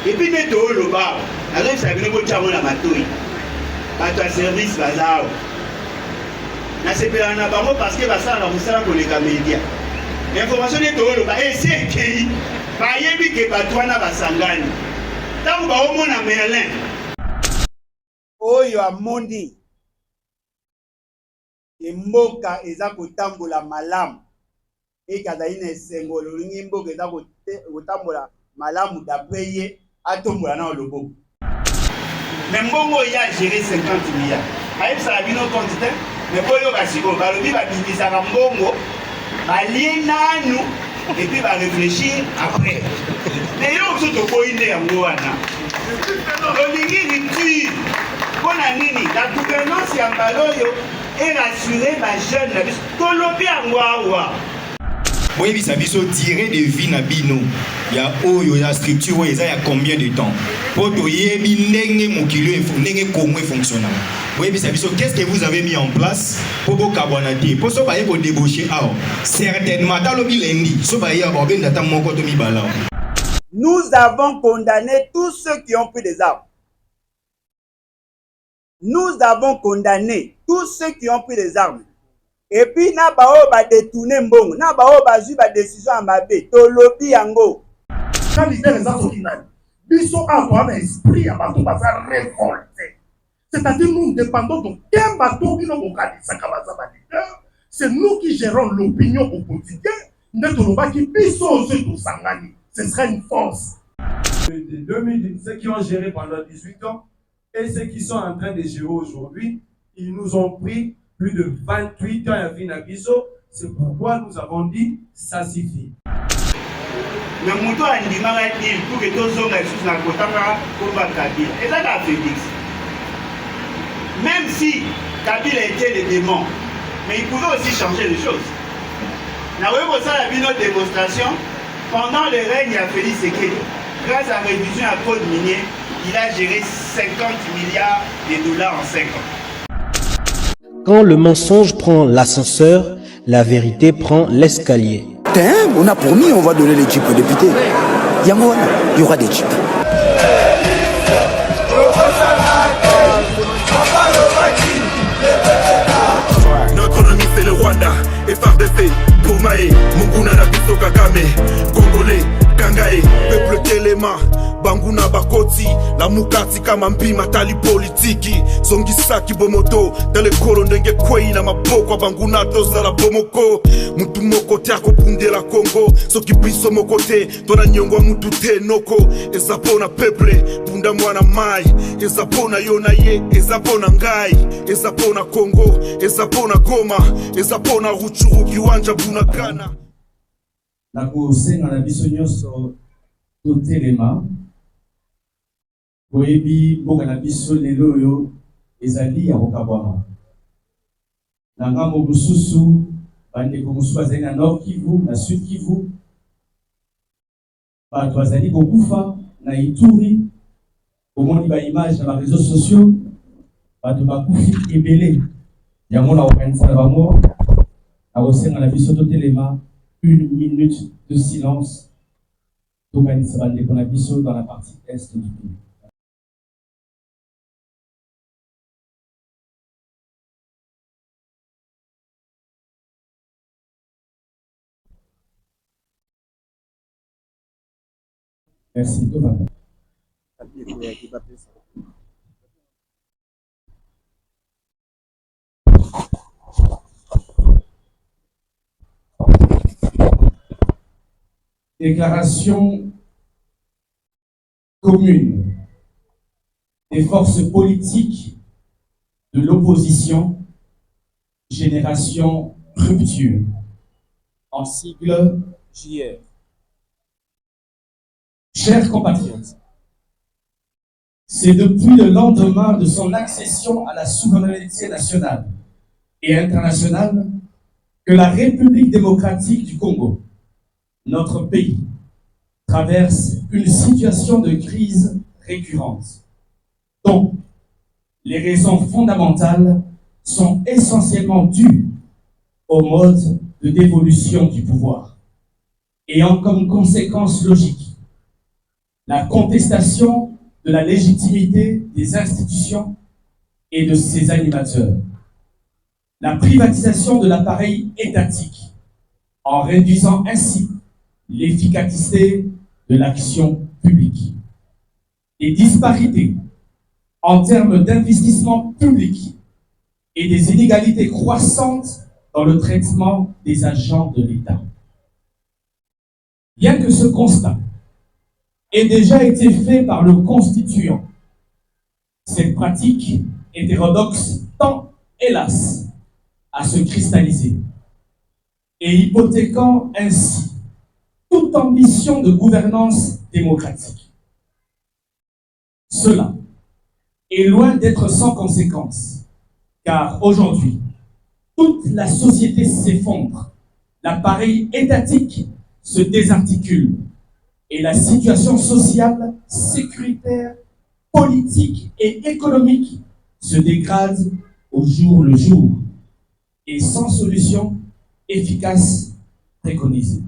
Et puis net au loba, alors ça vient de chamo la matouille. Bato à service bazao. Na sepela na bango parce que basala na musala ko leka media. L'information net au loba et c'est qui ba yebi ke bato na basangani. Tango ba omona Merlin. Oyo amondi. Mboka eza kotambola malamu. Et kazali na esengo lolingi mboka eza kotambola malamu d'après ye atombola na loboko. Mais mbongo ya géré 50 milliards. Aïe ça a bino compte mais boyo basiko balobi babindisaka mbongo balie nanu et puis ba réfléchir après. Mais yo soto koinde yango wana. Lolingi rupture. Pona nini la gouvernance ya mbaloyo est rassurée ma jeune na biso. Tolobi yango awa. Oui, ça biso tirer de vie na bino. Ya oyo ya structure il y a combien de temps pour to yebi ndenge mokilo ndenge Congo fonctionne. Oui, ça biso qu'est-ce que vous avez mis en place pour vos carbonate pour so ba yebo débaucher ah certainement dans le bilendi so ba ya ba ben data moko to mi bala. Nous avons condamné tous ceux qui ont pris des armes. Nous avons condamné tous ceux qui ont pris des armes. Et puis na bao ba détourner mbongo, na bao ba zui ba décision en mabe, to lobby yango. Quand les gens ils sont en esprit à bateau va faire révolter. C'est-à-dire nous dépendons de quel bateau qui nous c'est nous qui gérons l'opinion au quotidien. Ce serait une force. Les 2000, ceux qui ont géré pendant 18 ans et ceux qui sont en train de gérer aujourd'hui, ils nous ont pris plus de 28 ans à Vinabiso. C'est pourquoi nous avons dit ça suffit. Mais moto andimaka dire pour que tous hommes sous la kotaka pour ba Kabila. Et ça la Félix. Même si Kabila était le démon, mais il pouvait aussi changer les choses. Nous avons ça la une démonstration pendant le règne à Félix Sekedi. Grâce à la réduction à code minier, il a géré 50 milliards de dollars en 5 ans. Quand le mensonge prend l'ascenseur, la vérité prend l'escalier. On a promis, on va donner les jeeps aux députés. Il y aura des jeeps. Notre ennemi c'est le Rwanda, FRDC, Tomae, Munguna Nabiso Kagame, Congolais, Kangae, peuple Telema, Banguna Bakoti, la Mukati kama mpima tali politiki, Zongisaki Bomoto, tele kolo ndenge kwei na maboko Banguna toza la Bomoko, mutu moko te akopundela Congo, soki biso mokote, tona nyongwa mutu te noko, ezapona peuple, punda mwana mai, ezapona yona ye, ezapona ngai, ezapona Congo, ezapona Goma, ezapona Ruchuru kiwanja Bunagana. Na kusenga na biso nyonso totelema boyebi mboka na biso lelo oyo ezali ya kokabwama na ngambo mosusu bandeko mosusu bazali na Nord Kivu na Sud Kivu bato bazali kokufa na Ituri omoni ba image na ba réseaux sociaux bato bakufi ebele yango na okanisa na bango na kosenga na biso totelema 1 minute de silence dans la partie est du pays. Merci, Thomas. Déclaration commune des forces politiques de l'opposition, Génération Rupture, en sigle JR. Chers compatriotes, c'est depuis le lendemain de son accession à la souveraineté nationale et internationale que la République démocratique du Congo, notre pays, traverse une situation de crise récurrente, dont les raisons fondamentales sont essentiellement dues au mode de dévolution du pouvoir, ayant comme conséquence logique la contestation de la légitimité des institutions et de ses animateurs, la privatisation de l'appareil étatique, en réduisant ainsi l'efficacité de l'action publique, les disparités en termes d'investissement public et des inégalités croissantes dans le traitement des agents de l'État. Bien que ce constat ait déjà été fait par le constituant, cette pratique hétérodoxe tend, hélas, à se cristalliser et hypothéquant ainsi toute ambition de gouvernance démocratique. Cela est loin d'être sans conséquence, car aujourd'hui, toute la société s'effondre, l'appareil étatique se désarticule et la situation sociale, sécuritaire, politique et économique se dégrade au jour le jour et sans solution efficace préconisée.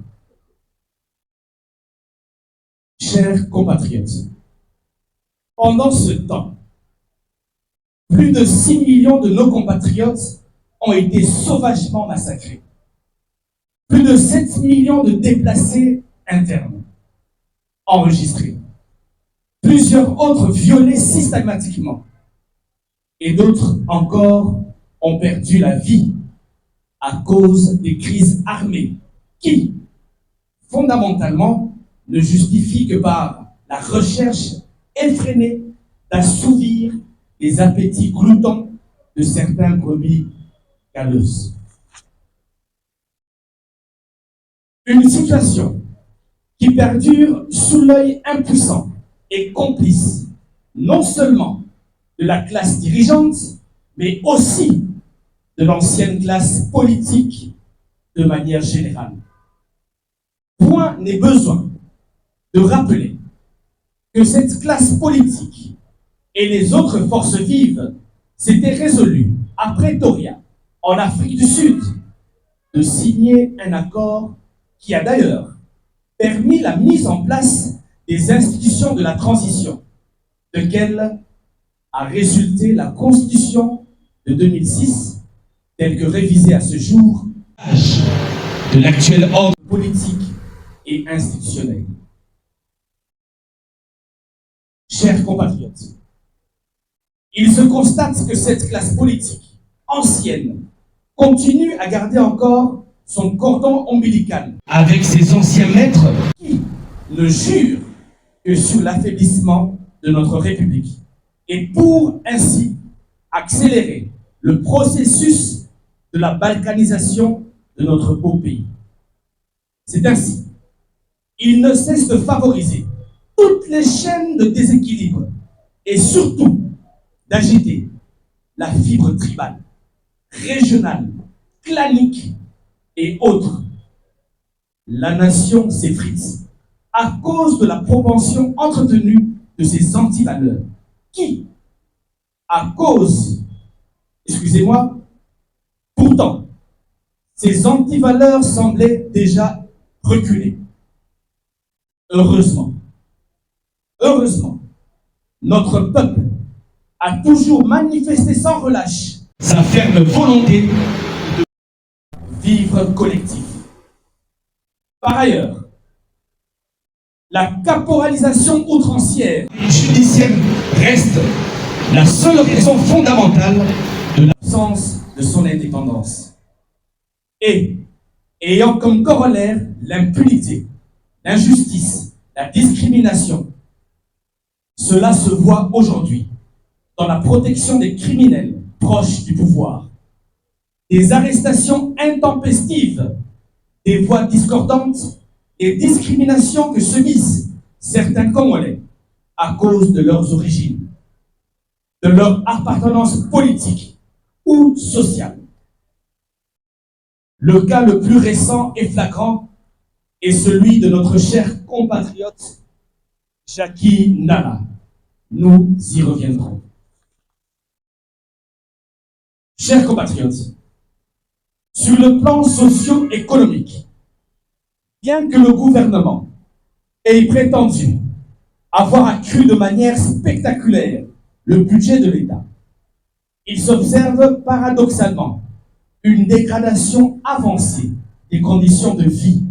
Chers compatriotes, pendant ce temps, plus de 6 millions de nos compatriotes ont été sauvagement massacrés. Plus de 7 millions de déplacés internes enregistrés. Plusieurs autres violés systématiquement. Et d'autres encore ont perdu la vie à cause des crises armées qui, fondamentalement, ne justifient que par la recherche effrénée d'assouvir les appétits gloutons de certains brebis galeuses. Une situation qui perdure sous l'œil impuissant et complice, non seulement de la classe dirigeante, mais aussi de l'ancienne classe politique de manière générale. Point n'est besoin de rappeler que cette classe politique et les autres forces vives s'étaient résolues, à Pretoria, en Afrique du Sud, de signer un accord qui a d'ailleurs permis la mise en place des institutions de la transition, de laquelle a résulté la Constitution de 2006, telle que révisée à ce jour, de l'actuel ordre politique et institutionnel. Chers compatriotes, il se constate que cette classe politique ancienne continue à garder encore son cordon ombilical avec ses anciens maîtres qui ne jurent que sur l'affaiblissement de notre République et pour ainsi accélérer le processus de la balkanisation de notre beau pays. C'est ainsi, il ne cesse de favoriser toutes les chaînes de déséquilibre et surtout d'agiter la fibre tribale, régionale, clanique et autres. La nation s'effrite à cause de la propension entretenue de ces antivaleurs qui, à cause, pourtant, ces antivaleurs semblaient déjà reculer. Heureusement, notre peuple a toujours manifesté sans relâche sa ferme volonté de vivre collectif. Par ailleurs, la caporalisation outrancière judiciaire reste la seule raison fondamentale de l'absence de son indépendance. Et, ayant comme corollaire l'impunité, l'injustice, la discrimination, cela se voit aujourd'hui dans la protection des criminels proches du pouvoir, des arrestations intempestives, des voix discordantes et discriminations que subissent certains Congolais à cause de leurs origines, de leur appartenance politique ou sociale. Le cas le plus récent et flagrant est celui de notre cher compatriote Jackie Nana. Nous y reviendrons. Chers compatriotes, sur le plan socio-économique, bien que le gouvernement ait prétendu avoir accru de manière spectaculaire le budget de l'État. Il s'observe paradoxalement une dégradation avancée des conditions de vie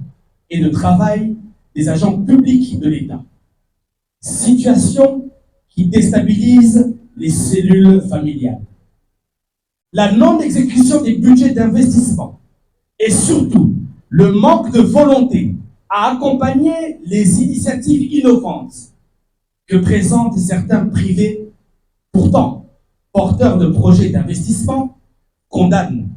et de travail des agents publics de l'État. Situation qui déstabilise les cellules familiales. La non-exécution des budgets d'investissement et surtout le manque de volonté à accompagner les initiatives innovantes que présentent certains privés, pourtant porteurs de projets d'investissement, condamnent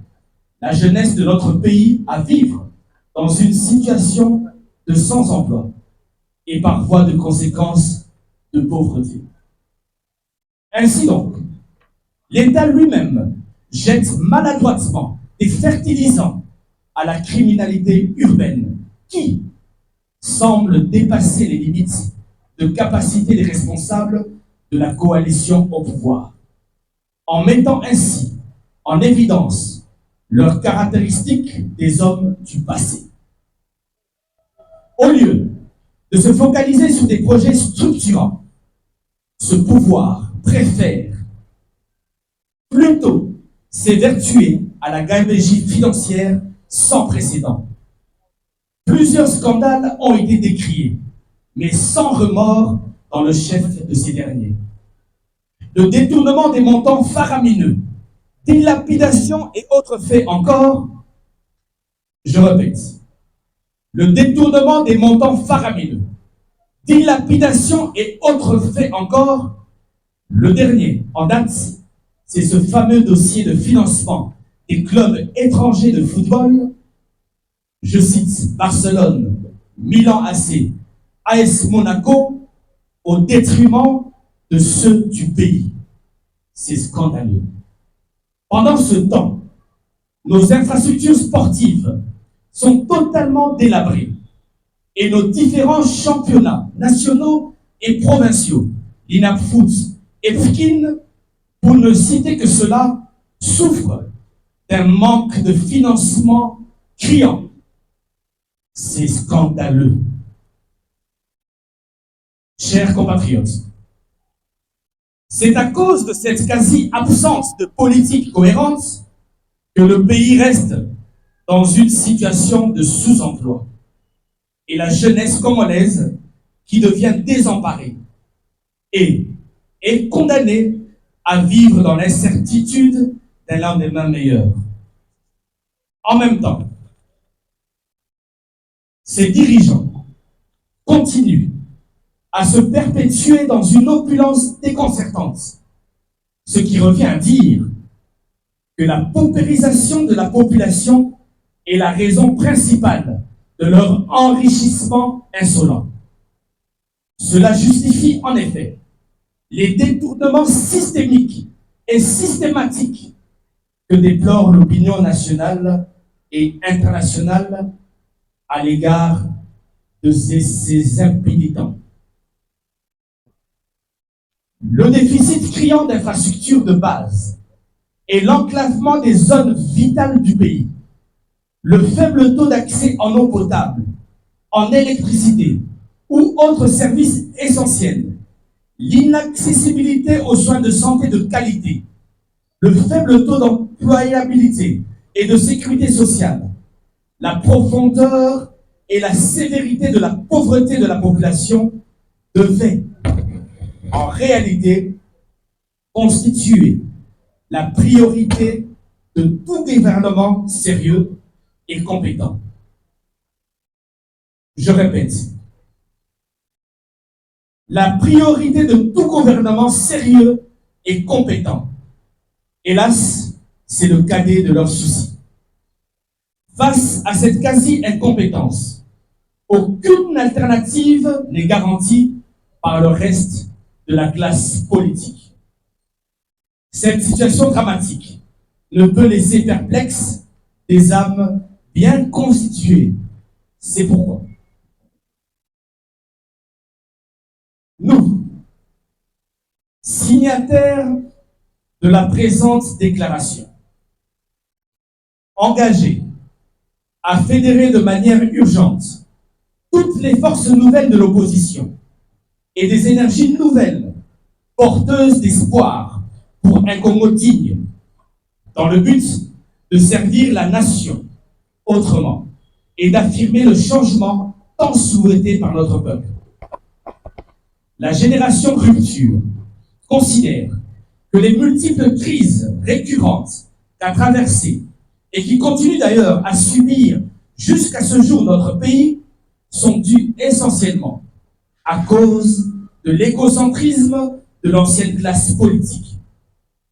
la jeunesse de notre pays à vivre dans une situation de sans-emploi et par voie de conséquence de pauvreté. Ainsi donc, l'État lui-même jette maladroitement des fertilisants à la criminalité urbaine qui semble dépasser les limites de capacité des responsables de la coalition au pouvoir, en mettant ainsi en évidence leurs caractéristiques des hommes du passé. Au lieu de se focaliser sur des projets structurants, ce pouvoir préfère plutôt s'évertuer à la gabegie financière sans précédent. Plusieurs scandales ont été décriés, mais sans remords dans le chef de ces derniers. Le détournement des montants faramineux, dilapidation et autres faits encore, je répète, le détournement des montants faramineux, dilapidation et autres faits encore, le dernier en date, c'est ce fameux dossier de financement des clubs étrangers de football, je cite Barcelone, Milan AC, AS Monaco, au détriment de ceux du pays. C'est scandaleux. Pendant ce temps, nos infrastructures sportives sont totalement délabrées et nos différents championnats nationaux et provinciaux, l'INAP Foot et FKIN, pour ne citer que cela, souffrent d'un manque de financement criant. C'est scandaleux. Chers compatriotes, c'est à cause de cette quasi-absence de politique cohérente que le pays reste dans une situation de sous-emploi et la jeunesse congolaise qui devient désemparée et est condamnée à vivre dans l'incertitude d'un lendemain meilleur. En même temps, ces dirigeants continuent à se perpétuer dans une opulence déconcertante, ce qui revient à dire que la paupérisation de la population est la raison principale de leur enrichissement insolent. Cela justifie en effet les détournements systémiques et systématiques que déplore l'opinion nationale et internationale à l'égard de ces impénitents. Le déficit criant d'infrastructures de base et l'enclavement des zones vitales du pays, le faible taux d'accès en eau potable, en électricité ou autres services essentiels, l'inaccessibilité aux soins de santé de qualité, le faible taux d'employabilité et de sécurité sociale, la profondeur et la sévérité de la pauvreté de la population devaient, en réalité, constituer la priorité de tout gouvernement sérieux et compétent. Je répète, la priorité de tout gouvernement sérieux et compétent. Hélas, c'est le cadet de leurs soucis. Face à cette quasi-incompétence, aucune alternative n'est garantie par le reste de la classe politique. Cette situation dramatique ne peut laisser perplexes des âmes bien constituées. C'est pourquoi nous, signataires de la présente déclaration, engagés à fédérer de manière urgente toutes les forces nouvelles de l'opposition et des énergies nouvelles, porteuses d'espoir pour un Congo digne, dans le but de servir la nation autrement et d'affirmer le changement tant souhaité par notre peuple. La génération rupture considère que les multiples crises récurrentes qu'a traversées et qui continuent d'ailleurs à subir jusqu'à ce jour notre pays sont dues essentiellement à cause de l'égocentrisme de l'ancienne classe politique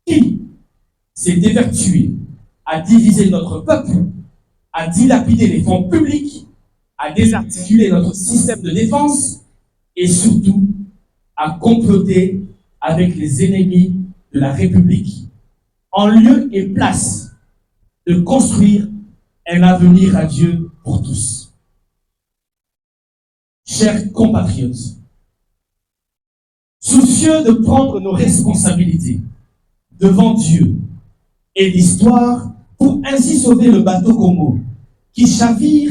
qui s'est évertuée à diviser notre peuple, à dilapider les fonds publics, à désarticuler notre système de défense et surtout à comploter avec les ennemis de la République en lieu et place de construire un avenir radieux pour tous. Chers compatriotes, soucieux de prendre nos responsabilités devant Dieu et l'histoire pour ainsi sauver le bateau Congo qui chavire,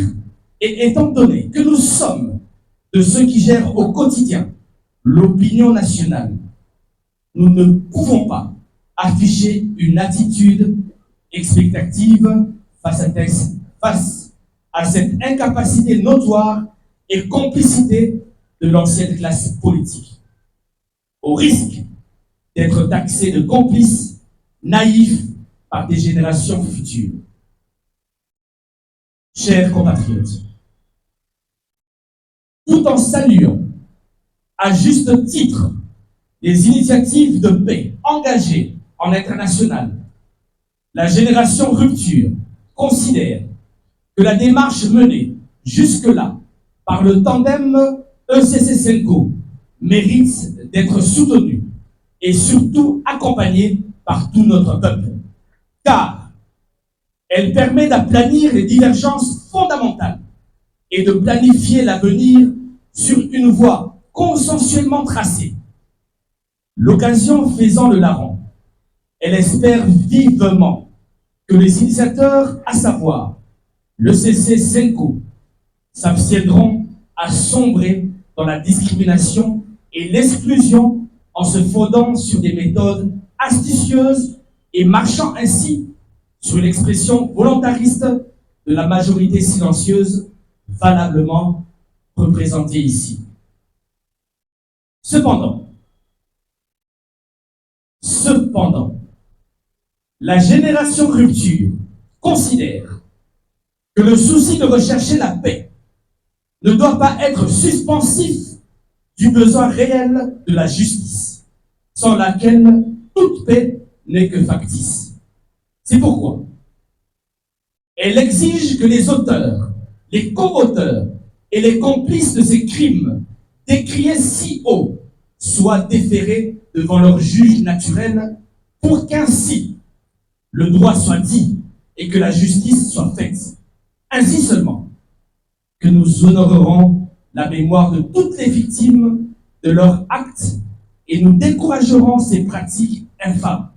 et étant donné que nous sommes de ceux qui gèrent au quotidien l'opinion nationale, nous ne pouvons pas afficher une attitude expectative face à cette incapacité notoire et complicité de l'ancienne classe politique, au risque d'être taxés de complices naïfs par des générations futures. Chers compatriotes, tout en saluant à juste titre les initiatives de paix engagées en international, la génération rupture considère que la démarche menée jusque-là par le tandem ECC-SENCO mérite d'être soutenue et surtout accompagnée par tout notre peuple, car elle permet d'aplanir les divergences fondamentales et de planifier l'avenir sur une voie consensuellement tracée. L'occasion faisant le larron, elle espère vivement que les initiateurs, à savoir le CC-SENCO, s'abstiendront à sombrer dans la discrimination et l'exclusion en se fondant sur des méthodes astucieuses et marchant ainsi sur l'expression volontariste de la majorité silencieuse valablement représentée ici. Cependant, la génération rupture considère que le souci de rechercher la paix ne doit pas être suspensif du besoin réel de la justice, sans laquelle toute paix n'est que factice. C'est pourquoi elle exige que les auteurs, les co-auteurs et les complices de ces crimes décriés si haut soient déférés devant leur juge naturel pour qu'ainsi le droit soit dit et que la justice soit faite. Ainsi seulement que nous honorerons la mémoire de toutes les victimes de leurs actes et nous découragerons ces pratiques infâmes.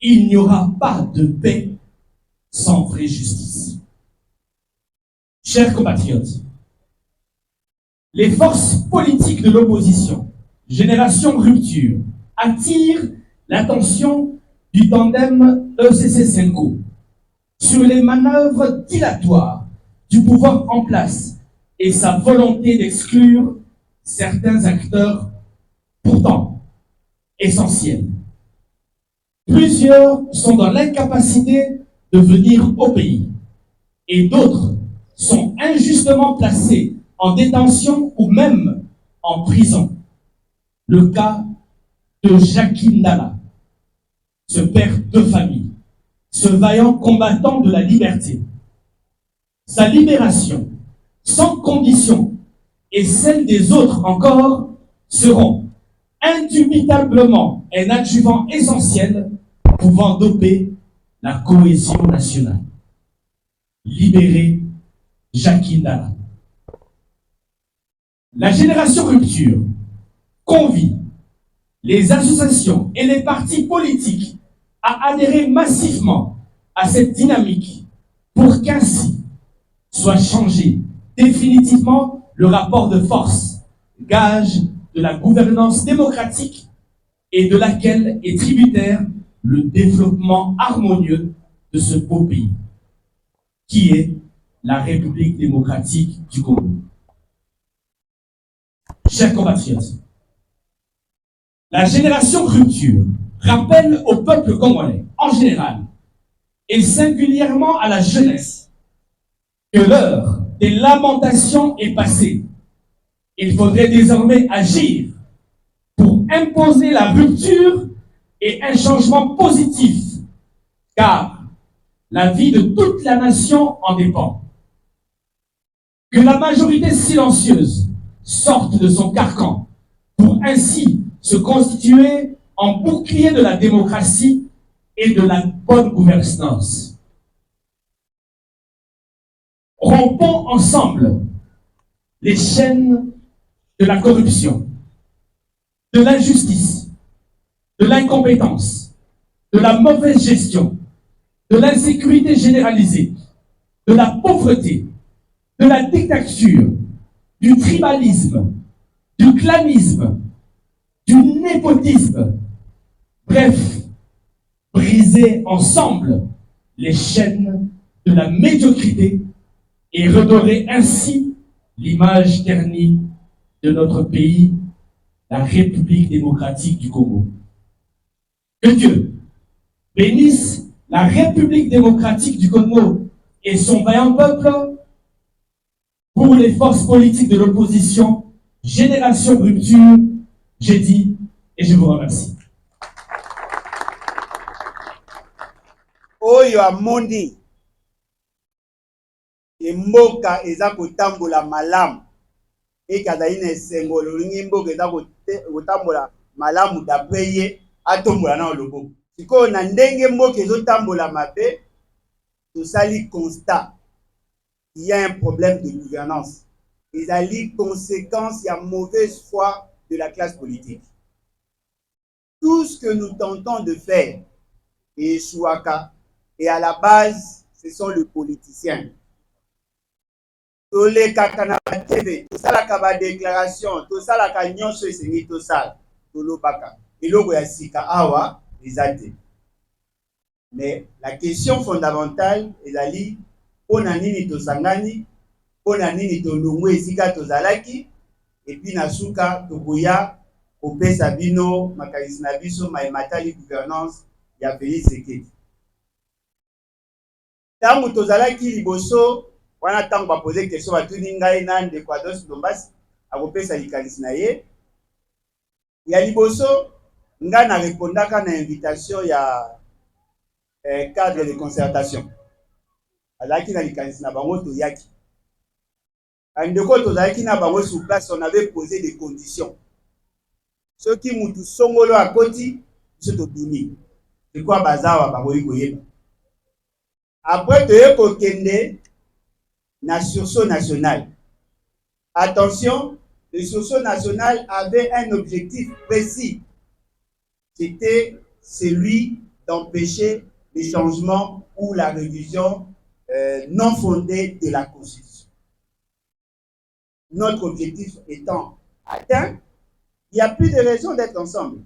Il n'y aura pas de paix sans vraie justice. Chers compatriotes, les forces politiques de l'opposition, Génération Rupture, attirent l'attention du tandem ECC-SENCO sur les manœuvres dilatoires du pouvoir en place et sa volonté d'exclure certains acteurs pourtant essentiels. Plusieurs sont dans l'incapacité de venir au pays et d'autres sont injustement placés en détention ou même en prison. Le cas de Jackie Ndala, ce père de famille, ce vaillant combattant de la liberté. Sa libération, sans condition, et celle des autres encore, seront indubitablement un adjuvant essentiel pouvant doper la cohésion nationale. Libérer Jackie Ndala. La génération rupture convie les associations et les partis politiques à adhérer massivement à cette dynamique pour qu'ainsi soit changé définitivement le rapport de force, gage de la gouvernance démocratique et de laquelle est tributaire le développement harmonieux de ce beau pays, qui est la République démocratique du Congo. Chers compatriotes, la génération rupture rappelle au peuple congolais en général et singulièrement à la jeunesse que l'heure des lamentations est passée. Il faudrait désormais agir pour imposer la rupture et un changement positif, car la vie de toute la nation en dépend. Que la majorité silencieuse sorte de son carcan pour ainsi se constituer en bouclier de la démocratie et de la bonne gouvernance. Rompons ensemble les chaînes de la corruption, de l'injustice, de l'incompétence, de la mauvaise gestion, de l'insécurité généralisée, de la pauvreté, de la dictature, du tribalisme, du clanisme, du népotisme. Bref, briser ensemble les chaînes de la médiocrité et redorer ainsi l'image ternie de notre pays, la République démocratique du Congo. Que Dieu bénisse la République démocratique du Congo et son vaillant peuple. Pour les forces politiques de l'opposition, Génération Rupture, j'ai dit et je vous remercie. Oyo amondi mboka eza kotambola malamu ekazali na esengo lolingi mboka eza kotambola malamu d'après ye atombola na loboko. Sikoyo na ndenge mboka ezotambola mabe tosali constat. Il y a un problème de gouvernance. Il y a les conséquences, il y a mauvaise foi de la classe politique. Tout ce que nous tentons de faire est chouaka. Et à la base, ce sont les politiciens. Tous les kakana TV, tout ça la kaba déclaration, tout ça la kanyon se sengi tout ça, tout le baka. Et le goyasika awa, les athées. Mais la question fondamentale est d'aller pona nini tosangani, pona nini tolongo esika tozalaki, et puis nasuka tokoya kopesa bino makalisi na biso matali gouvernance ya Félix Tshisekedi. Tango tozalaki liboso wana tango ba poser question batuni ngai na ndeko Ados Dombasi akopesa likalisi na ye ya liboso nga na répondaka na invitation ya cadre de concertation. Alaki na likanisi na bango toyaki. Andeko tozalaki na bango sur place, on avait posé des conditions. Ceux qui mutu songolo akoti, biso tobimi. C'est quoi bazawa bango yikoyeba. Après toye kokende na sursaut national. Attention, le sursaut national avait un objectif précis. C'était celui d'empêcher les changements ou la révision non fondée de la Constitution. Notre objectif étant atteint, il n'y a plus de raison d'être ensemble.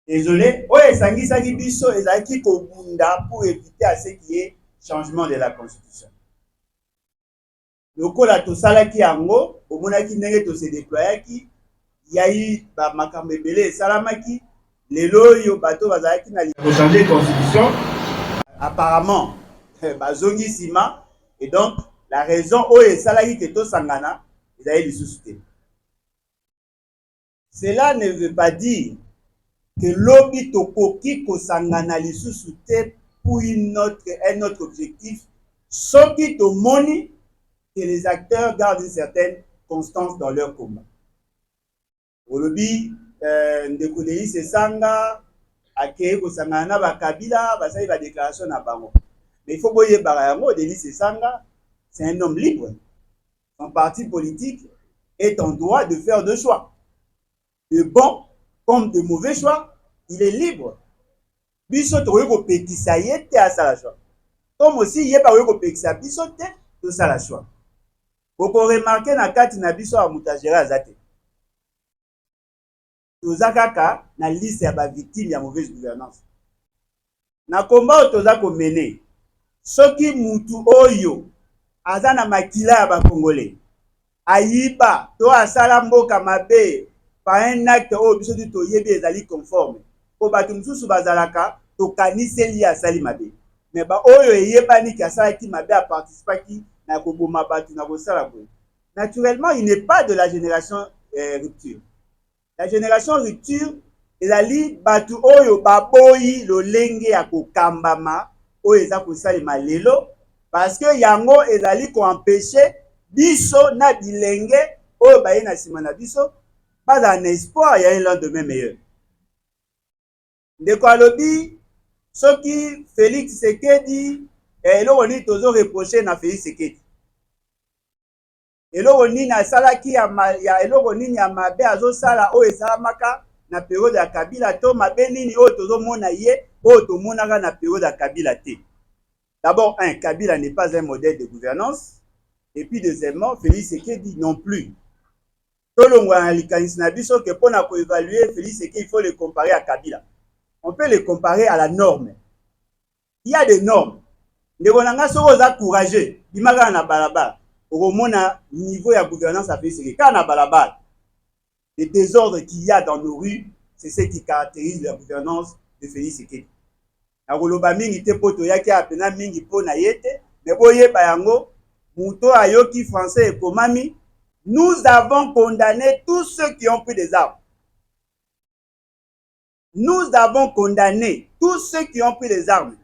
Désolé, pour éviter à ce qui est changement de la Constitution. Lokola tosalaki yango omonaki ndenge to se déployaki yayi ba makambo ebele esalamaki lelo yo bato bazalaki na changer constitution apparemment bazongi sima et donc la raison oyo esalaki ke tosangana ezali lisusu te. Cela ne veut pas dire que lobi tokoki kosangana lisusu te pour un autre objectif soki tomoni que les acteurs gardent une certaine constance dans leur combat. Au lobby, ndeko Denis Esanga, akeye kosangana na bakabila, basali ba déclaration na bango. Mais il faut boyer barayango, Denis Esanga, c'est un homme libre. Son parti politique est en droit de faire deux choix. De bons comme de mauvais choix, il est libre. biso tokoki kopekisa ye te asala choix. Comme aussi ye bakoki kopekisa biso te tosala choix. Okoremarke na kati na biso ya moto agere aza te. Toza kaka na liste ya bavictime ya mauvaise gouvernance. Na komba oyo toza komene, soki mutu oyo aza na makila ya bakongole ayiba to asala mboka mabe pa un acte oyo biso ti toyebi ezali conforme po bato mosusu bazalaka tokaniseli asali mabe, me baoyo eyebani ki asalaki mabe aparticipaki na koboma bato na kosala boye. Naturellement, il n'est pas de la génération rupture. La génération rupture ezali bato oyo baboyi lolenge ya kokambama oyo eza kosalema lelo, parce que yango ezali koempêche biso na bilenge oyo baye na nsima na biso bazala na espoir ya un lendemain meilleur. Ndeko alobi soki Félix Tshisekedi eloko nini tozo reproche na Félix Tshisekedi, eloko nini asalaki ya eloko nini ya mabe azosala oyo esalamaka na période ya Kabila to mabe nini oyo tozomona ye oyo tomonaka na période ya Kabila te. D'abord, Kabila n'est pas un modèle de gouvernance. Et puis, deuxièmement, Félix Tshisekedi non plus. Tout le monde a que pour évaluer Félix Tshisekedi, il faut le comparer à Kabila. On peut le comparer à la norme. Il y a des normes. Les Ronanga sont courageux. Ils m'ont na balabala. Au moins, niveau de gouvernance à Félix Tshisekedi. Quand na balabala, les désordres qu'il y a dans nos rues, c'est ce qui caractérise la gouvernance de Félix Tshisekedi. Nakoloba mingi te poto yaki apena mingi po na yete mais boye bayango muto ayoki français et komami, nous avons condamné tous ceux qui ont pris des armes. Nous avons condamné tous ceux qui ont pris des armes.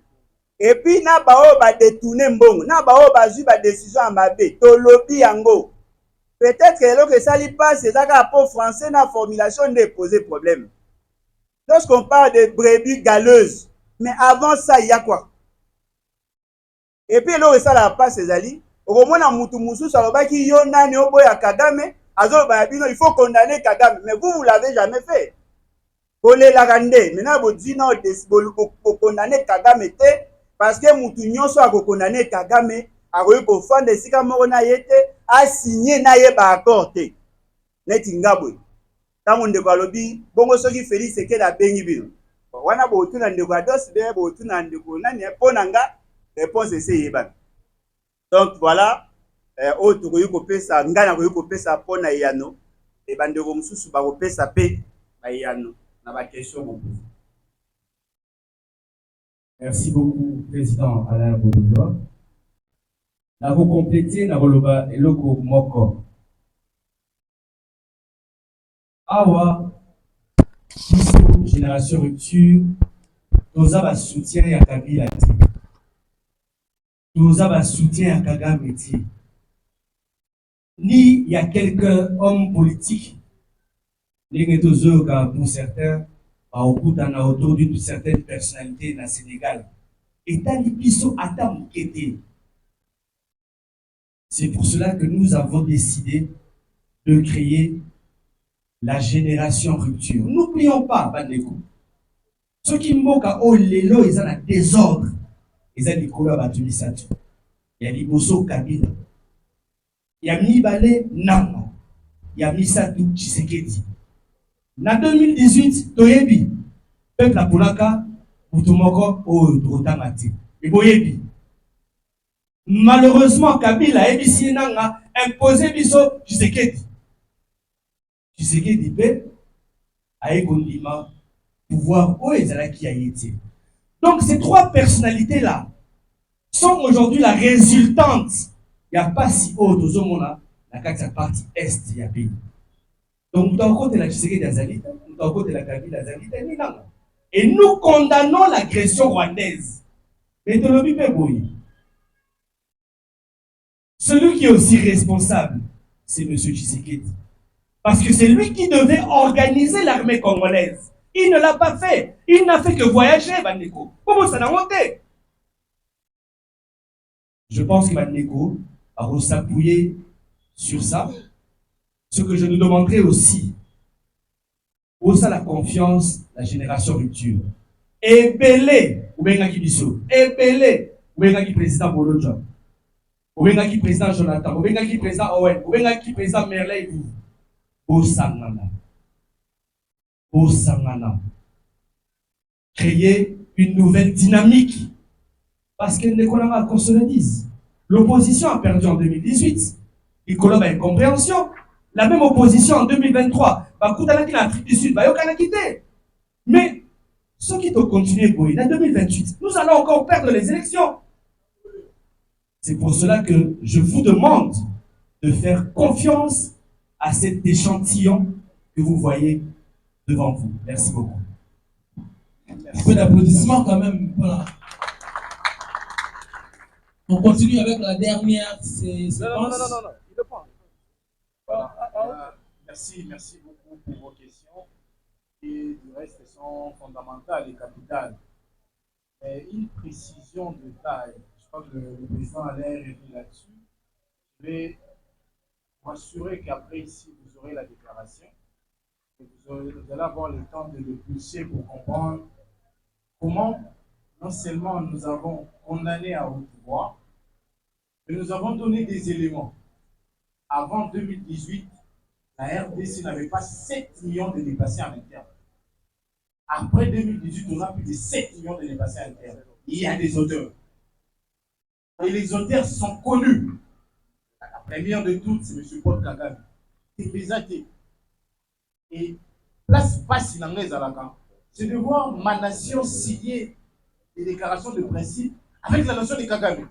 Et puis na bao ba détourner mbongo, na bao ba zui ba décision en mabe, tolobi yango. Peut-être que que ça li passe c'est ça pour français na formulation de poser problème. Lorsqu'on parle de brebis galeuses, mais avant ça, il y a quoi? Et puis, là, ça la passe, ces alliés. Au moins, dans Moutoumoussou, ça va qui yona ne oboya Kagame, il faut condamner Kagame. Mais vous l'avez jamais fait. Pour les larandés, maintenant, vous dites non, pour condamner Kagame, parce que Moutoumoussou soit condamné Kagame, a eu pour faire des Sikamorona yete, a signé naye ba accord. Netingabwe. Quand on dévoile le bi, bon, ce qui Félix, c'est qu'elle a béni bino. Wana botu na ndeko ados be botu na ndeko nani ponanga réponse c'est yeba. Donc voilà o tokoyi kopesa ngana koyi kopesa pona yano e bandeko mususu ba kopesa pe ba yano na ba question beaucoup. Merci beaucoup président Alain Boudoulois. Na ko compléter na koloba eloko moko. Awa génération rupture, nous avons soutien à Kabila, nous avons soutien à Kagame. Ni il y a quelques hommes politiques, pour certains, autour d'une certaine personnalité dans le Sénégal. Et c'est pour cela que nous avons décidé de créer la génération rupture. N'oublions pas, Bandeko. Ceux qui m'ont oh lelo, ils ont un désordre. Ils ont des couleurs battues satu. Il y a des bosso Kabila. Il y a Mibale Nanga. Il y a Misatu Tshisekedi. En 2018, Toyebi, peuple la Poulaka, Utumoko, Otamati. Et Boyebi. Malheureusement, Kabila, Ebisi Nanga, imposé Biso Tshisekedi. Tshisekedi pe aye kondima pouvoir où ezala qui a été. Donc ces trois personnalités là sont aujourd'hui la résultante. Il n'y a pas si haut aux hommes la partie est du pays. Donc nous avons côté la Tshisekedi d'Azalita, nous avons côté la Kabila d'Azalita, et nous condamnons l'agression rwandaise. Mais de l'objet celui qui est aussi responsable, c'est M. Tshisekedi. Parce que c'est lui qui devait organiser l'armée congolaise. Il ne l'a pas fait. Il n'a fait que voyager, Bandeko. Comment ça n'a monté? Je pense que Bandeko va s'appuyer sur ça. Ce que je nous demanderai aussi, où ça la confiance, la génération rupture. Ebele, ou bien qui biso. Ebele, ou bien qui président Bolodja. Ou bien qui président Jonathan. Ou bien qui président Owen. Ou bien qui président Merley. Osangana. Osangana. Créer une nouvelle dynamique. Parce que les Colombiens, qu'on se le dise, l'opposition a perdu en 2018. Les Colombiens a une compréhension. La même opposition en 2023. Bah, quand on a l'Afrique du Sud, bah, il y a quitté. Mais, ceux qui ont continué, en 2028, nous allons encore perdre les élections. C'est pour cela que je vous demande de faire confiance à cet échantillon que vous voyez devant vous. Merci beaucoup. Un peu d'applaudissements quand même. Voilà. On continue avec la dernière séquence. Non. Il le prend. Merci beaucoup pour vos questions. Et du reste, elles sont fondamentales et capitales. Et une précision de taille. Je crois que le président a l'air revenu là-dessus. Je vais m'assurer qu'après ici, vous aurez la déclaration. Et vous allez avoir le temps de le pulser pour comprendre comment, non seulement nous avons condamné à haute voix, mais nous avons donné des éléments. Avant 2018, la RDC n'avait pas 7 millions de dépassés en interne. Après 2018, on a plus de 7 millions de dépassés en interne. Il y a des auteurs. Et les auteurs sont connus. La première de toutes, c'est M. Paul Kagame. C'est Pézaté. Et place passe in anglais à la camp. C'est de voir ma nation signer des déclarations de principe avec la nation de Kagame.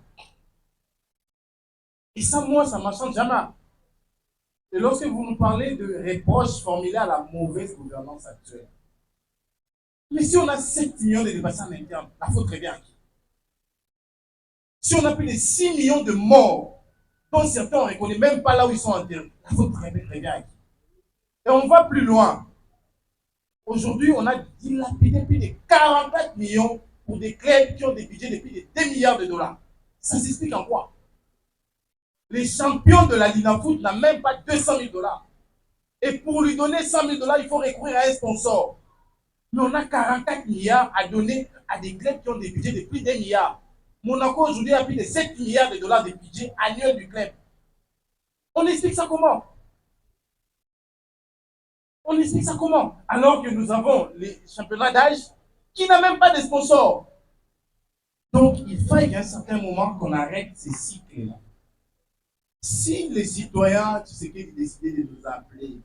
Et ça, moi, ça ne m'enchante jamais. Et lorsque vous nous parlez de reproches formulés à la mauvaise gouvernance actuelle, mais si on a 7 millions de dépassés en interne, la faute revient à qui? Si on a plus de 6 millions de morts, dont certains on ne reconnaît même pas là où ils sont enterrés, la faute revient à qui? Et on va plus loin. Aujourd'hui, on a dilapidé plus de 44 millions pour des clubs qui ont des budgets de plus de 2 milliards de dollars. Ça s'explique en quoi? Les champions de la Liga Foot n'ont même pas 200 000 dollars. Et pour lui donner 100 000 dollars, il faut recourir à un sponsor. Mais on a 44 milliards à donner à des clubs qui ont des budgets de plus d'1 milliard. Monaco aujourd'hui a plus de 7 milliards de dollars de budget annuel du club. On explique ça comment? On explique ça comment? Alors que nous avons les championnats d'âge qui n'ont même pas de sponsors. Donc il faille qu'à un certain moment qu'on arrête ces cycles-là. Si les citoyens, tu sais qu'ils décident de nous appeler,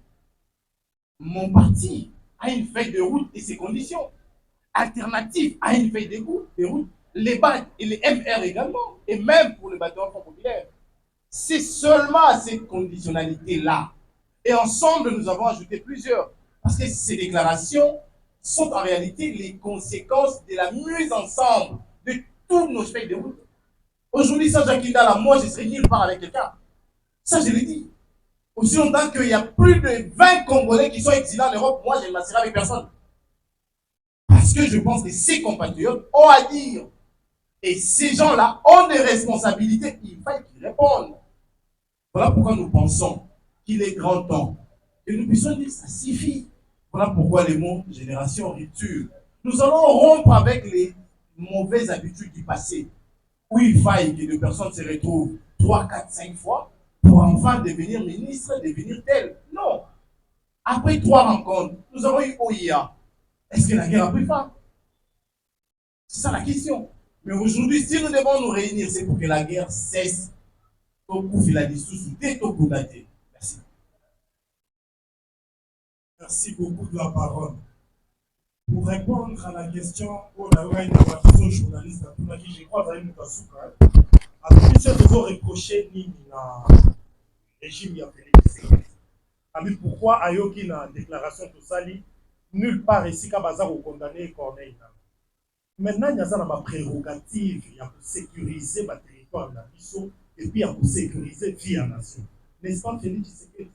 mon parti a une feuille de route et ses conditions. Alternative à une feuille de route, les BAD et les MR également, et même pour les bâtiments populaires. C'est seulement à cette conditionnalité-là. Et ensemble, nous avons ajouté plusieurs. Parce que ces déclarations sont en réalité les conséquences de la mise ensemble de tous nos feuilles de route. Aujourd'hui, sans Jacques Indala, moi, je serais nulle part avec quelqu'un. Ça, je l'ai dit. Aussi longtemps qu'il y a plus de 20 Congolais qui sont exilés en Europe, moi, je ne m'assierai avec personne. Parce que je pense que ces compatriotes ont à dire. Et ces gens-là ont des responsabilités. Il faut qu'ils répondent. Voilà pourquoi nous pensons qu'il est grand temps que nous puissions dire ça suffit. Voilà pourquoi les mots génération rupture. Nous allons rompre avec les mauvaises habitudes du passé. Où il faille que des personnes se retrouvent 3, 4, 5 fois pour enfin devenir ministre, devenir tel. Non. Après 3 rencontres, nous avons eu OIA. Est-ce que la guerre a pris fin? C'est ça la question. Mais aujourd'hui, si nous devons nous réunir, c'est pour que la guerre cesse. Merci. Merci beaucoup de la parole. Pour répondre à la question, journaliste, je crois que à plusieurs de vos reprochés, le régime a fait. Pourquoi Ayoki na déclaration de Sali, nulle part ici, Kabaza ou condamné Corneille. Maintenant, il y a ma prérogative pour sécuriser ma territoire de la Bissau et puis pour sécuriser vie en nation. N'est-ce pas, Félix Tshisekedi?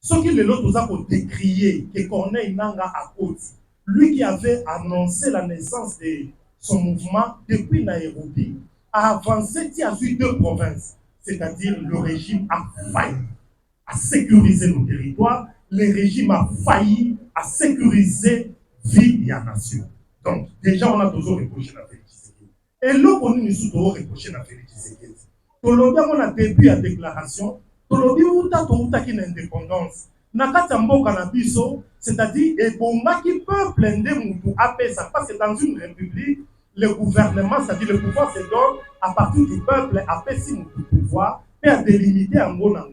Ce qui est l'autre, nous avons décrié que Corneille Nanga à côté, lui qui avait annoncé la naissance de son mouvement depuis Nairobi, a avancé qui a vu 2 provinces, c'est-à-dire le régime a failli à sécuriser nos territoires, le régime a failli à sécuriser vie et nation. Donc, déjà, on a toujours reproché à Félix Tshisekedi. Et là, on nous toujours reproché à Félix Tshisekedi. Tolobi, on a début à déclaration, Tolobi, où t'as qui l'indépendance. Nakata mboka na biso, c'est-à-dire, et bomba qui peut plaindre Moutou Apesa, parce que dans une république, le gouvernement, c'est-à-dire le pouvoir se donne à partir du peuple, Apesi Moutou pouvoir, et à délimiter en Ngonga.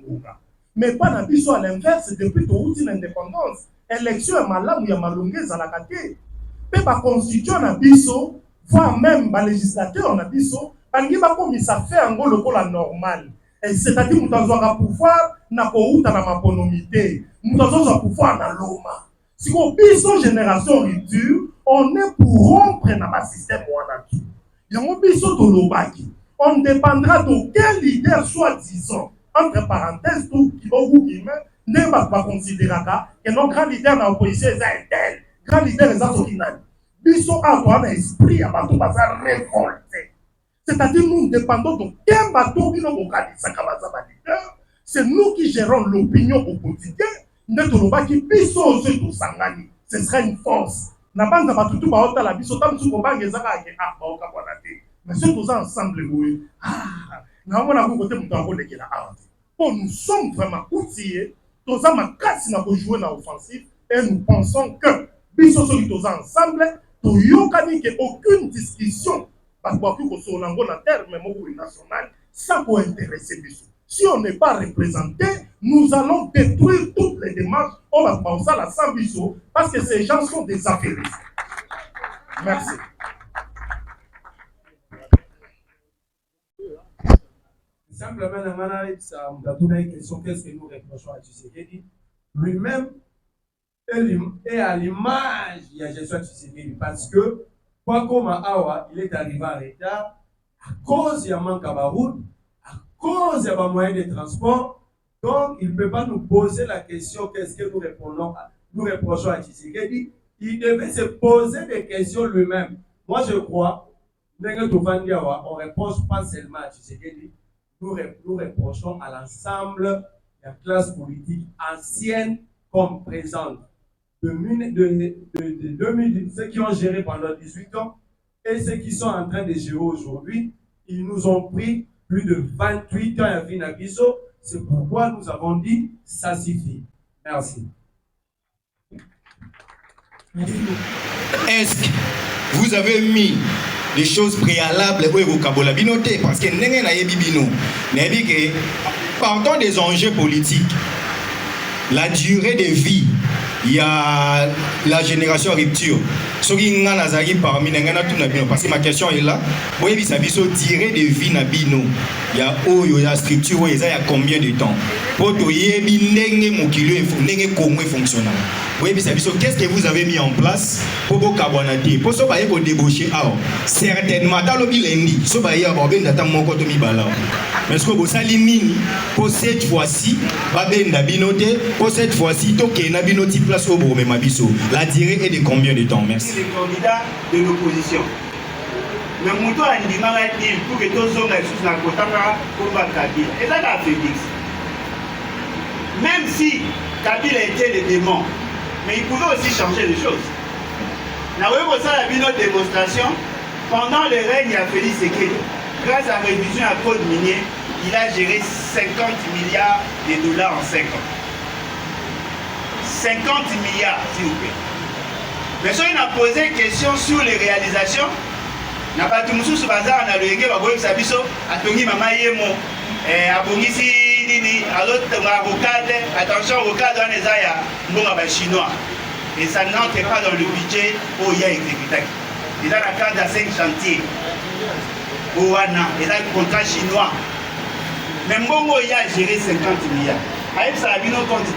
Mais pas na biso à l'inverse, depuis toute l'indépendance. Élection est malade, il y a malongé à la kate. Mais par constitution na biso, voire même par législateur na biso, parce qu'il va comme ça fait en gros le rôle normal. C'est-à-dire nous avons pouvoir na kouta na maponomité, nous avons pouvoir na loma. Si on biso génération rupture, on est pour rompre na système wanatu. Yango biso to lobaki. On dépendra d'aucun leader soi-disant, entre parenthèses, tout qui va vous dire, ne va pas considérer que nos grands leaders dans l'opposition est un tel, grand leader est un sokinani. Biso a un esprit à bateau pas à révolter. C'est-à-dire nous dépendons d'aucun bateau qui n'a pas de c'est nous qui gérons l'opinion au quotidien. Netolobaki biso tout sangani. Ce sera une force. Na bande ba tutu ba ota la biso tam su ko bange zaka ke ba o ka bona te. Mais ceux tous ensemble oui. Na mona ko côté mutu ko lekela art. Bon, nous sommes vraiment outillés. Tous ma casse na ko jouer na offensive et nous pensons que biso so tous ensemble to yokani que aucune discussion parce que ko so lango na terme mo national ça peut intéresser biso. Si on n'est pas représenté, nous allons détruire toutes les démarches. On va penser à la Sambiso parce que ces gens sont des affairistes. Merci. Simplement, ça me une question, qu'est-ce que nous reprochons à Tshisekedi? Lui-même est à l'image de la gestion de Tshisekedi parce que, quoi comme Awa, il est arrivé en retard à cause du manque à Baroud, à cause des moyens de transport. Donc, il ne peut pas nous poser la question qu'est-ce que nous reprochons à Tshisekedi. Il devait se poser des questions lui-même. Moi, je crois, on ne reproche pas seulement à Tshisekedi, nous reprochons à l'ensemble de la classe politique ancienne comme présente. De 2000, ceux qui ont géré pendant 18 ans et ceux qui sont en train de gérer aujourd'hui, ils nous ont pris plus de 28 ans à Vinabiso. C'est pourquoi nous avons dit ça suffit. Merci. Est-ce que vous avez mis des choses préalables au vocabulaire binoté parce que n'engé na yebi bino n'ebi que partant des enjeux politiques, la durée de vie, il y a la génération rupture. Ce qui n'a nazari parmi n'engé na tout na bino parce que ma question est là. Moi yebi sabiso durée de vie na bino. Il y a oyo ya structure il y a combien de temps? Pour to yebi n'engé mokilo n'engé comment fonctionne. Oui, qu'est-ce que vous avez mis en place pour vos carbonati? Pour ce que vous débauchez, certainement, dans le bilendi, ce que vous avez fait, mais ce que vous avez mis pour cette fois-ci, pour cette fois-ci, place au la durée est de combien de temps? Merci. Les candidats de l'opposition. Mais Moutou a dit pour que tous les gens soient pour Kabila. Et ça, la Félix. Même si Kabila était le démon, mais il pouvait aussi changer les choses. Nous avons fait une démonstration pendant le règne de Félix Tshisekedi. Grâce à la révision à code minier, il a géré 50 milliards de dollars en 5 ans. 50 milliards, s'il vous plaît. Mais si on a posé une question sur les réalisations, n'a pas tout le monde sur le bazar, on a le gars, on a dit que maman yemo, abongisi attention au cas dans les aya chinois et ça n'entre pas dans le budget où il y a exécuté. Il y a la carte à 5 chantiers au Wana, il y a le contrat chinois. Mais Mbongo il a géré 50 milliards. Avec ça a vu nos comptes,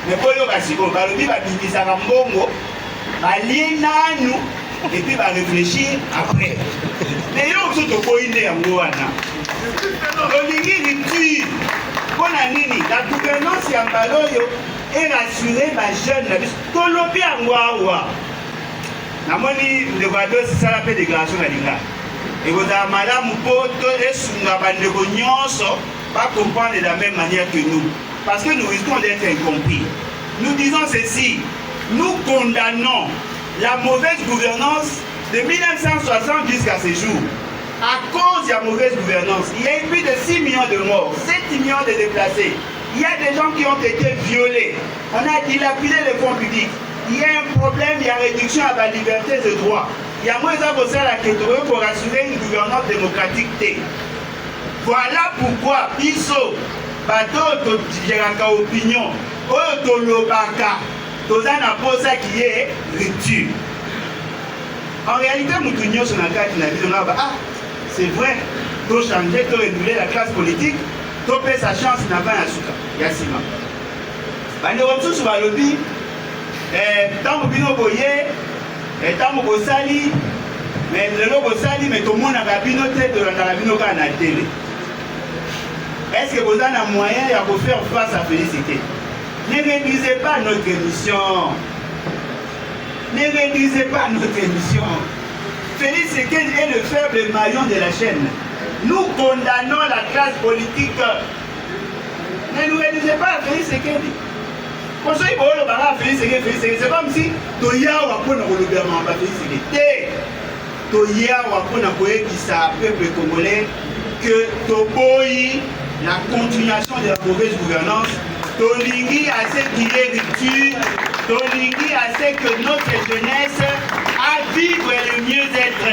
mais pour le Basiko, Balobi va diviser à Mbongo, va lier nous et puis va réfléchir après. Mais il y a aussi de Wana. La gouvernance ya Mbaloyo est rassurée ma jeune Tolobi Angwawa. Namoni le vado c'est ça la paix déclaration à l'Inga. Et vous avez madame Poto et Sunga Bandego Nyonso pas comprendre de la même manière que nous. Parce que nous risquons d'être incompris. Nous disons ceci, nous condamnons la mauvaise gouvernance De 1960 jusqu'à ce jour, à cause de la mauvaise gouvernance, il y a eu plus de 6 millions de morts, 7 millions de déplacés. Il y a des gens qui ont été violés. On a dilapidé les fonds publics. Il y a un problème, il y a réduction à la liberté de droit. Il y a moins d'avancées à la question pour assurer une gouvernance démocratique. Voilà pourquoi Bisso, Bato, Géraka Opinion, Otolobaka, Tozana Posa qui est rupture. En réalité, Moutounio sur la carte, c'est vrai, tu as changé, tu as réguler la classe politique, tu as fait sa chance, n'a pas un souka. Yassima. Bande Romsou sur le lobby, tant que Bino Boye, tant que Sali, mais le logo Sali, mais tout le monde a Bino tête de la Bino à la télé. Est-ce que vous avez un moyen de faire face à Félicité? Ne réduisez pas notre émission. Ne réduisez pas notre émission. Félix Sekedi est le faible maillon de la chaîne. Nous condamnons la classe politique. Ne nous réduisez pas à Félix Sekedi. Pour ceux qui veulent parler à Félix Sekedi, c'est comme si Toya ou Apona ou le gouvernement va Félix Sekedi. Toya ou Apona ou le peuple congolais que Toboyi, la continuation de la mauvaise gouvernance, Tolingi à ce qu'il est rupture, Tolingi à ce que notre jeunesse a vivre le mieux-être,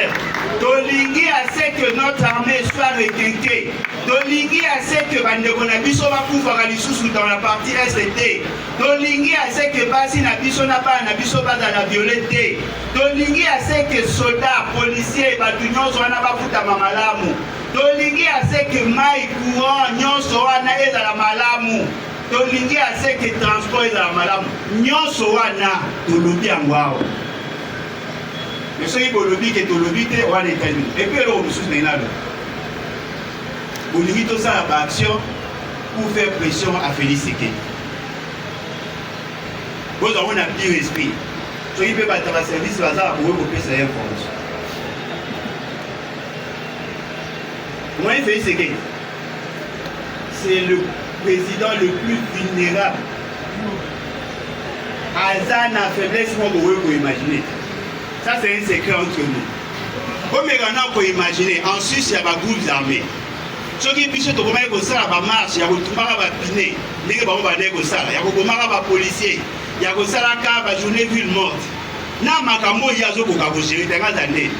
Tolingi à ce que notre armée soit requinquée, Tolingi à ce que Bandeko Nabiso va pouvoir aller sous dans la partie ST, Tolingi à ce que Basi Nabiso n'a pas Nabiso va dans la violeté, Tolingi à ce que soldats, policiers, Badunion soit n'a pas foutu à Mamalamu, Tolingi à ce que Maï courant, Nyon soit n'a pas la Malamu. Tolingi à ce que transport est dans la malamu. Nyon soana tolobi angwao. Mais ceux qui tolobi que tolobi te wana etali. Et puis alors nous sommes là. Tolingi tout ça la action pour faire pression à Félix Sekedi. Vous avez un pire esprit. Ceux qui peuvent battre le service bazar pour vous payer sa information. Moi Félix Sekedi, c'est le président le plus vulnérable. Azan a faiblesse, moi, vous pouvez imaginer. Ça, c'est un secret entre nous. Comme on peut imaginer, en Suisse, il y a des groupes armés. Ceux qui puissent te remettre au salaire, il y a marche, il y a des pinés, il y a des policiers, il y a des salaires qui ont journée ville morte. Il y a des gens qui ont gérer des années.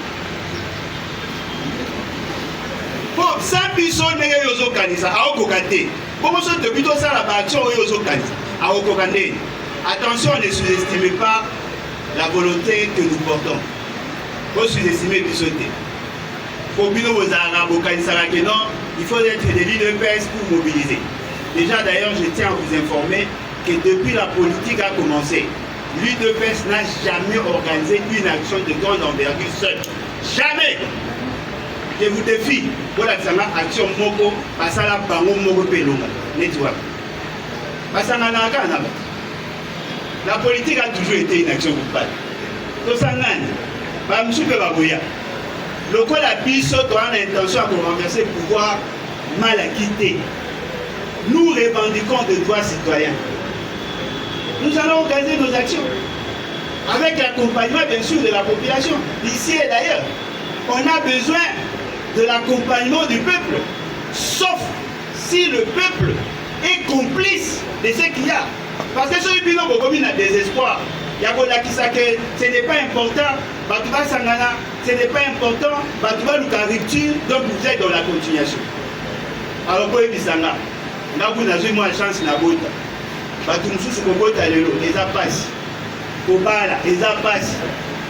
Bon, ça, puissant, il y a des gens qui ont gagné. Comment ça depuis tout ça la action à Okokande? Attention, ne sous-estimez pas la volonté que nous portons. Vous sous-estimez Bissoté. Pour que vous ayez non, il faut être des leaders PS pour mobiliser. Déjà d'ailleurs, je tiens à vous informer que depuis la politique a commencé, l'UDPS n'a jamais organisé une action de grande envergure seule. Jamais. Je vous défie, pour la action Moko, parce que la bango Moko Pelonga, nettoie. Parce que la politique a toujours été une action coupable. Tout ça, le quoi la Bisso a l'intention de renverser le pouvoir mal acquitté. Nous revendiquons des droits citoyens. Nous allons organiser nos actions avec l'accompagnement bien sûr de la population, ici et d'ailleurs. On a besoin de l'accompagnement du peuple, sauf si le peuple est complice de ce qu'il y a. Parce que celui qui a un désespoir, il y a que ce n'est pas important, ce n'est pas important, donc vous êtes dans la continuation. Alors pour les Bisanga, vous avez eu chance na bota. Batumsusu kobota lelo, les a passé. Kobala, les a passé.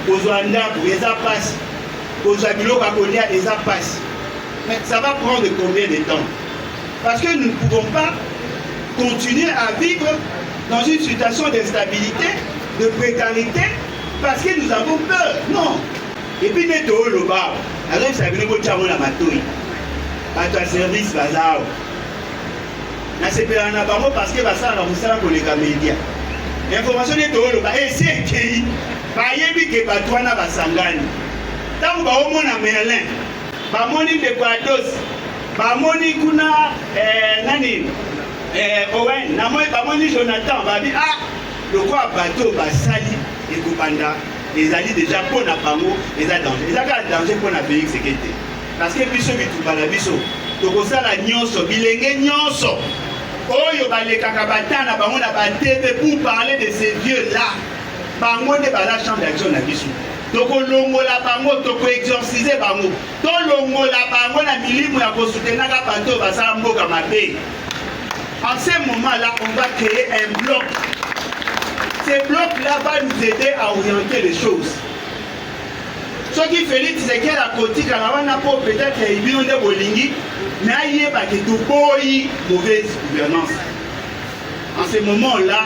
Kozwanda, les a passé. Kozwabilo Kakolia, les a passé. Mais ça va prendre combien de temps? Parce que nous ne pouvons pas continuer à vivre dans une situation d'instabilité, de précarité, parce que nous avons peur. Non. Et puis, nous sommes le bar. Alors, ça veut dire que nous sommes la matouille. À ton service, bazar. Nous sommes parce que bazar, nous sommes pour les médias. L'information est au bar. Et c'est qui? Bayebi ke batwana basangani. Tant que vous avez un Merlin, bamoni de Guados, bamoni kuna nani Owen, namoi bamoni Jonathan, babi ah le quoi bateau basali et Kubanda ezali déjà pour na bango eza danger ezaka danger pour na Félix Sekete parce que biso bitumba na biso tokosala nyonso bilenge nyonso oyo balekaka batana bango na ba TV pour parler de ces vieux là bango nde bala chambre d'action na biso tokolongola bango tokoexorciser bango tolongola bango na milimo ya kosutenaka bato basala mboka mabe. En ce moment-là, on va créer un bloc. Ces blocs-là vont nous aider à orienter les choses. Ce qui fait que la côté peut-être qu'il y a des bolingi, mais il y a une mauvaise gouvernance. En ce moment-là,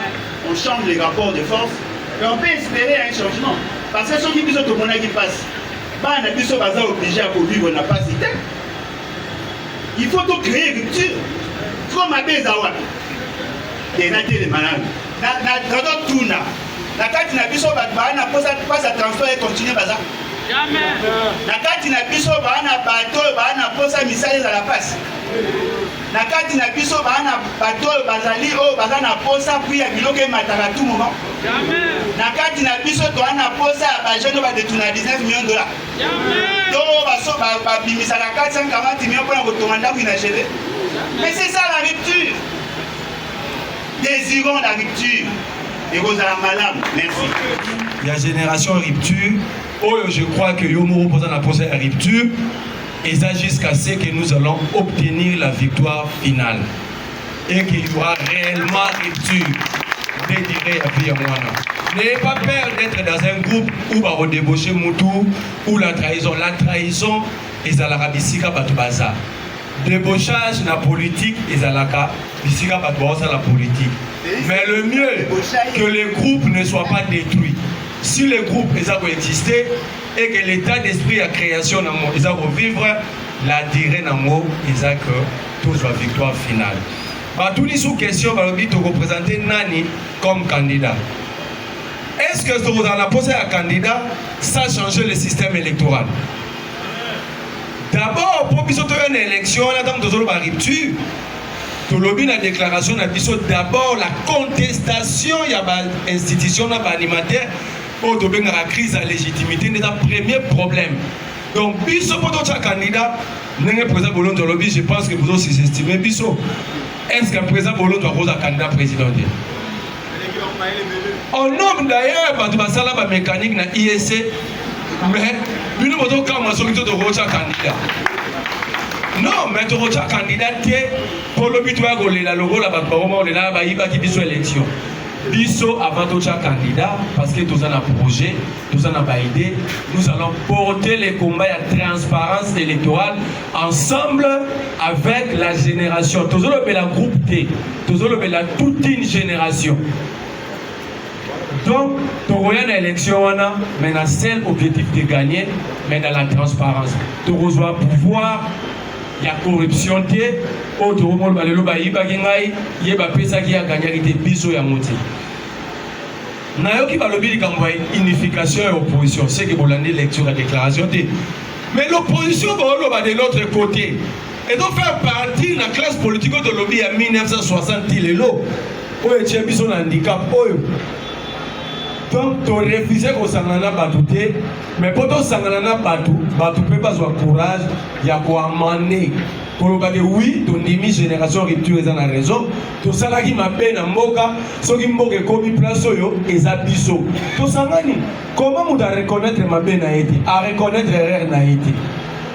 on change les rapports de force et on peut espérer un changement. Parce que ceux qui sont au monde qui passent, ils sont obligés à vivre dans la cité. Il faut donc créer une rupture. Comme à Bézawa, et n'a été les malades. N'a tout na. La carte n'a plus au bas, n'a pas sa transport et continue baza. Jamais. La carte n'a plus au bas, n'a pas bateau, n'a pas sa missile à la passe. La carte n'a plus au bas, n'a pas bateau, bazali, oh, baza n'a pas sa puis à biloque matin à tout moment. Jamais. La carte n'a plus au bas, n'a pas sa bagage de détourner 19 millions de dollars. Jamais. Donc, on va bimisa la carte 140 millions pour la retourner dans une achète. Mais c'est ça la rupture. Désirons la rupture. Et vous allez malade. Merci. Il y a génération rupture. Oh, je crois que Yomo représente la procès à rupture. Et ça jusqu'à ce que nous allons obtenir la victoire finale. Et qu'il y aura réellement rupture. N'ayez pas peur d'être dans un groupe où on va débaucher Moutou ou la trahison. La trahison est à l'Arabie Batubaza. Débauchage la politique et à la politique. Mais le mieux que les groupes ne soient pas détruits. Si les groupes ont existé et que l'état d'esprit à création ils ont vivre la durée d'amour, ils ont que tout soit victoire finale. Tout les sous question va représenter Nani comme candidat. Est-ce que ce que vous avez posé à candidat, ça a changé le système électoral? D'abord, pour une élection, dans une rupture, tout le la déclaration d'abord la contestation il y a une institution alimentaire pour la crise de légitimité, c'est le premier problème. Donc, Bisso pour notre candidat, président Bolo de lobby, je pense que vous aussi estimez Bisso. Est-ce qu'un président Bolo doit être candidat présidentiel? On nomme d'ailleurs la mécanique dans l'ISC, mais nous ne pouvons pas candidat. Non, mais tu es candidat pour le but de la logo, la élection. Bisso avant de candidat, parce que nous avons un projet, nous avons une idée, nous allons porter les combats à transparence électorale ensemble avec la génération. Nous allons la groupe T, nous allons toute une génération. Donc, nous avons une élection, mais le seul objectif de gagner, mais dans la transparence. Nous avons pouvoir. Il y a corruption, autre monde va le bailler, baguingaï, il y a pas pesa qui a gagné des biseaux à monter. Nayo qui va le dire comme unification et opposition, c'est que vous l'avez lecture la déclaration. Mais l'opposition va de l'autre côté. Et donc faire partie de la classe politique de lobby en 1960, il est là. Où est-ce que son handicap? Donc, tu refusé qu'on s'en a battu, mais pour qu'on s'en a battu, tu peux pas avoir courage, il y a quoi amener. Pour dire oui, ton demi-génération rupture est en raison. Tout ça là qui m'appelle dans Moka, ce qui m'a commis place, et ça biso. Tout ça là, comment vous devez reconnaître ma peine a été, à reconnaître l'erreur n'a été.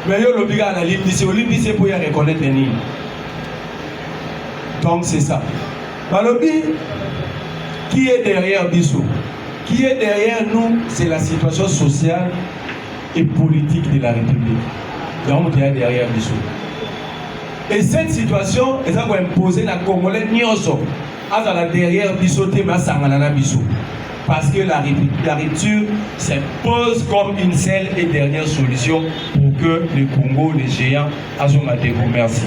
Mais yo l'obliga à la ligne, c'est pour y reconnaître les lignes. Donc c'est ça. Balobi, qui est derrière biso? Qui est derrière nous, c'est la situation sociale et politique de la République. Donc, on est derrière Bissou. Et cette situation, elle a imposé la Congolais Nyonso. À la derrière Bissou, mais à Bissou. Parce que la rupture s'impose comme une seule et dernière solution pour que le Congo, les géants, a son Merci.